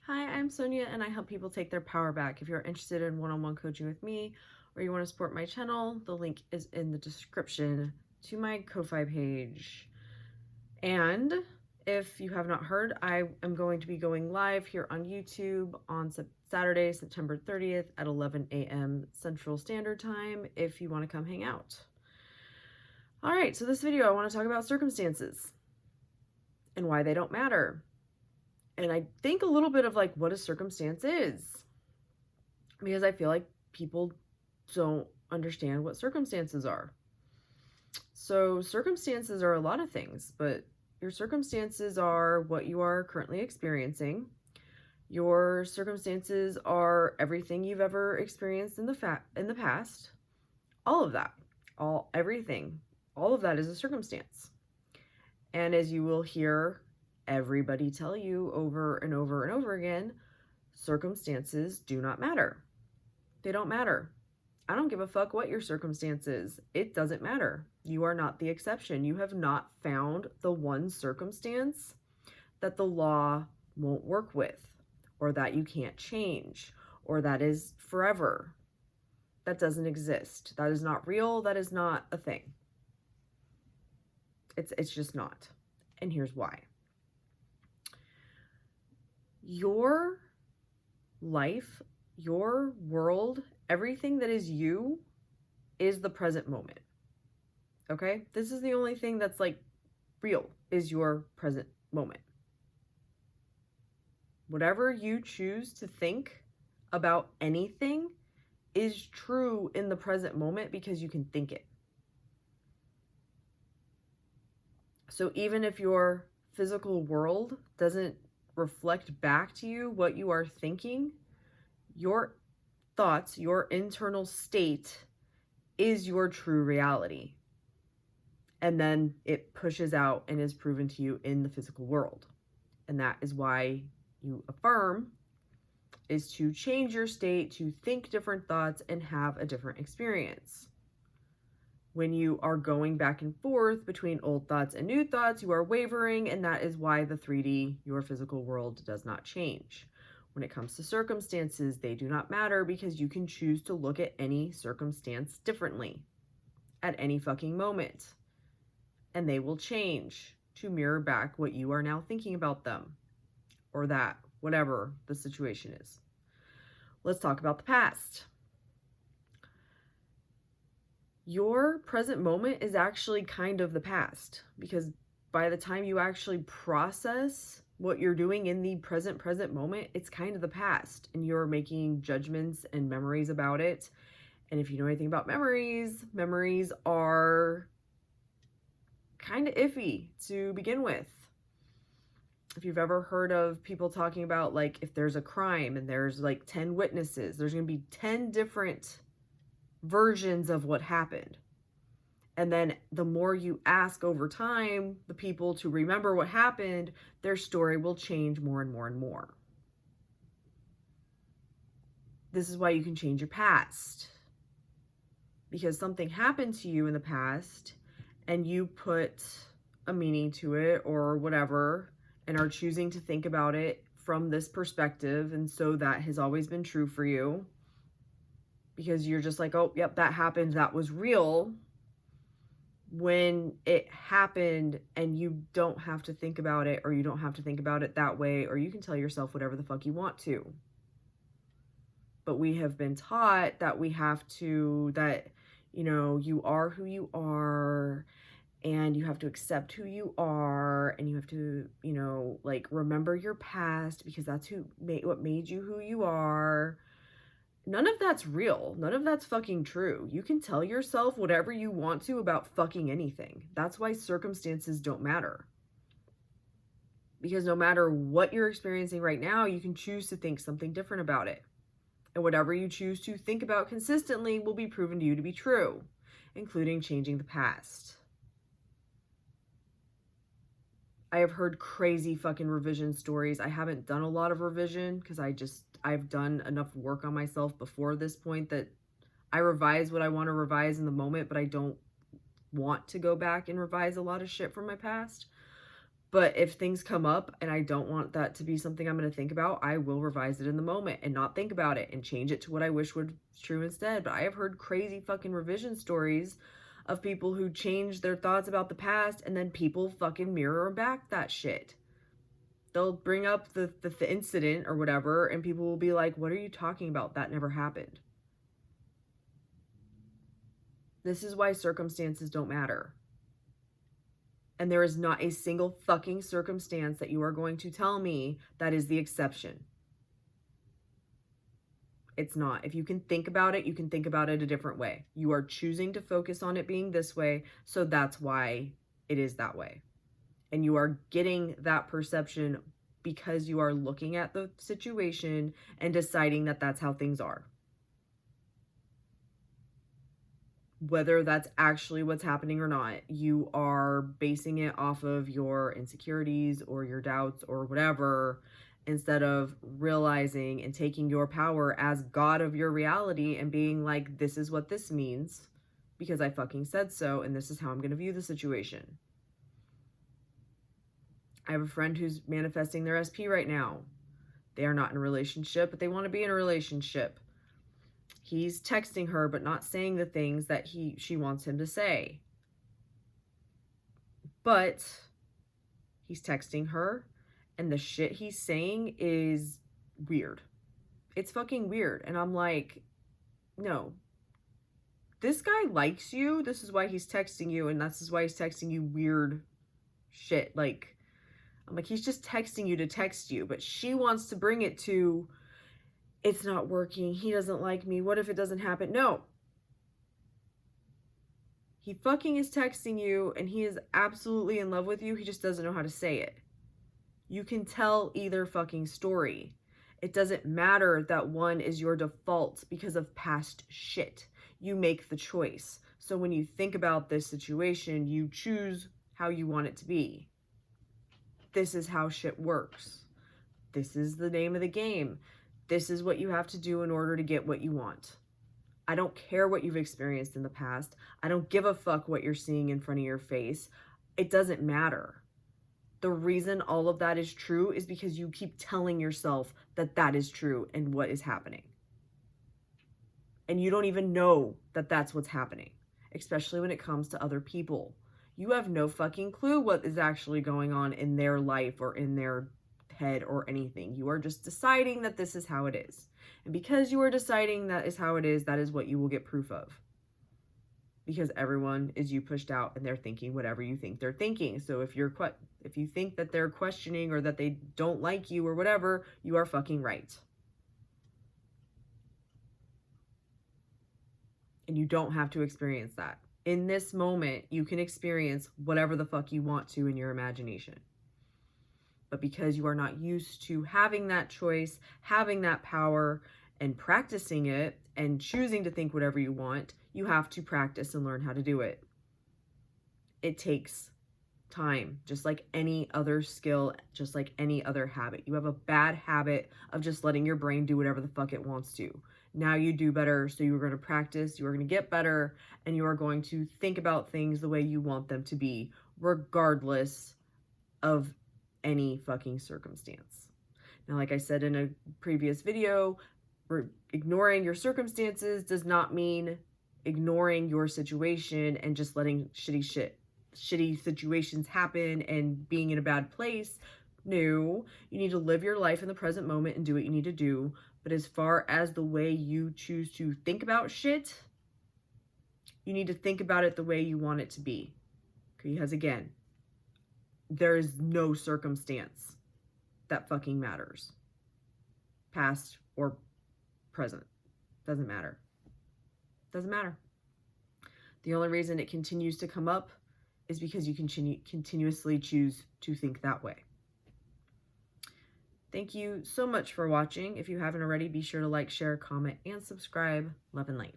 Hi, I'm Sonja and I help people take their power back. If you're interested in one-on-one coaching with me or you want to support my channel, the link is in the description to my Ko-Fi page. And if you have not heard, I am going to be going live here on YouTube on Saturday, September 30th at 11 a.m. Central Standard Time if you want to come hang out. All right, so this video I want to talk about circumstances and why they don't matter. And I think a little bit of like what a circumstance is, because I feel like people don't understand what circumstances are. So circumstances are a lot of things, but your circumstances are what you are currently experiencing. Your circumstances are everything you've ever experienced in the past. All of that, everything, all of that is a circumstance. And as you will hear everybody tell you over and over and over again, circumstances do not matter. They don't matter. I don't give a fuck what your circumstance is. It doesn't matter. You are not the exception. You have not found the one circumstance that the law won't work with, or that you can't change, or that is forever. That doesn't exist. That is not real. That is not a thing. It's just not. And here's why. Your life, your world, everything that is you is the present moment. Okay? This is the only thing that's like real, is your present moment. Whatever you choose to think about anything is true in the present moment because you can think it. So even if your physical world doesn't reflect back to you what you are thinking, your thoughts, your internal state is your true reality. And then it pushes out and is proven to you in the physical world. And that is why you affirm, is to change your state, to think different thoughts and have a different experience. When you are going back and forth between old thoughts and new thoughts, you are wavering, and that is why the 3D, your physical world, does not change. When it comes to circumstances, they do not matter because you can choose to look at any circumstance differently at any fucking moment. And they will change to mirror back what you are now thinking about them, or that, whatever the situation is. Let's talk about the past. Your present moment is actually kind of the past, because by the time you actually process what you're doing in the present moment, it's kind of the past, and you're making judgments and memories about it. And if you know anything about memories, memories are kind of iffy to begin with. If you've ever heard of people talking about, like, if there's a crime and there's like 10 witnesses, there's going to be 10 different versions of what happened. And then the more you ask over time the people to remember what happened, their story will change more and more and more. This is why you can change your past. Because something happened to you in the past and you put a meaning to it or whatever and are choosing to think about it from this perspective, and so that has always been true for you. Because you're just like, oh, yep, that happened, that was real. When it happened and you don't have to think about it, or you don't have to think about it that way, or you can tell yourself whatever the fuck you want to. But we have been taught that we have to, that, you know, you are who you are, and you have to accept who you are, and you have to, you know, like, remember your past because that's what made you who you are. None of that's real. None of that's fucking true. You can tell yourself whatever you want to about fucking anything. That's why circumstances don't matter. Because no matter what you're experiencing right now, you can choose to think something different about it. And whatever you choose to think about consistently will be proven to you to be true, including changing the past. I have heard crazy fucking revision stories. I haven't done a lot of revision because I've done enough work on myself before this point that I revise what I want to revise in the moment, but I don't want to go back and revise a lot of shit from my past. But if things come up and I don't want that to be something I'm going to think about, I will revise it in the moment and not think about it and change it to what I wish was true instead. But I have heard crazy fucking revision stories of people who change their thoughts about the past and then people fucking mirror back that shit. They'll bring up the incident or whatever and people will be like, what are you talking about? That never happened. This is why circumstances don't matter. And there is not a single fucking circumstance that you are going to tell me that is the exception. It's not. If you can think about it, you can think about it a different way. You are choosing to focus on it being this way, so that's why it is that way. And you are getting that perception because you are looking at the situation and deciding that that's how things are. Whether that's actually what's happening or not, you are basing it off of your insecurities or your doubts or whatever, instead of realizing and taking your power as God of your reality and being like, this is what this means because I fucking said so, and this is how I'm going to view the situation. I have a friend who's manifesting their SP right now. They are not in a relationship, but they want to be in a relationship. He's texting her, but not saying the things that she wants him to say. But he's texting her, and the shit he's saying is weird. It's fucking weird. And I'm like, no. This guy likes you. This is why he's texting you, and this is why he's texting you weird shit. Like, I'm like, he's just texting you to text you, but she wants to bring it to, it's not working. He doesn't like me. What if it doesn't happen? No. He fucking is texting you and he is absolutely in love with you. He just doesn't know how to say it. You can tell either fucking story. It doesn't matter that one is your default because of past shit. You make the choice. So when you think about this situation, you choose how you want it to be. This is how shit works. This is the name of the game. This is what you have to do in order to get what you want. I don't care what you've experienced in the past. I don't give a fuck what you're seeing in front of your face. It doesn't matter. The reason all of that is true is because you keep telling yourself that that is true and what is happening. And you don't even know that that's what's happening, especially when it comes to other people. You have no fucking clue what is actually going on in their life or in their head or anything. You are just deciding that this is how it is. And because you are deciding that is how it is, that is what you will get proof of. Because everyone is you pushed out and they're thinking whatever you think they're thinking. So if you think that they're questioning or that they don't like you or whatever, you are fucking right. And you don't have to experience that. In this moment, you can experience whatever the fuck you want to in your imagination. But because you are not used to having that choice, having that power, and practicing it, and choosing to think whatever you want, you have to practice and learn how to do it. It takes time, just like any other skill, just like any other habit. You have a bad habit of just letting your brain do whatever the fuck it wants to. Now you do better, so you're going to practice, you're going to get better, and you are going to think about things the way you want them to be, regardless of any fucking circumstance. Now, like I said in a previous video, ignoring your circumstances does not mean ignoring your situation and just letting shitty situations happen and being in a bad place. No, you need to live your life in the present moment and do what you need to do. But as far as the way you choose to think about shit, you need to think about it the way you want it to be. Because again, there is no circumstance that fucking matters. Past or present. Doesn't matter. Doesn't matter. The only reason it continues to come up is because you continuously choose to think that way. Thank you so much for watching. If you haven't already, be sure to like, share, comment, and subscribe. Love and light.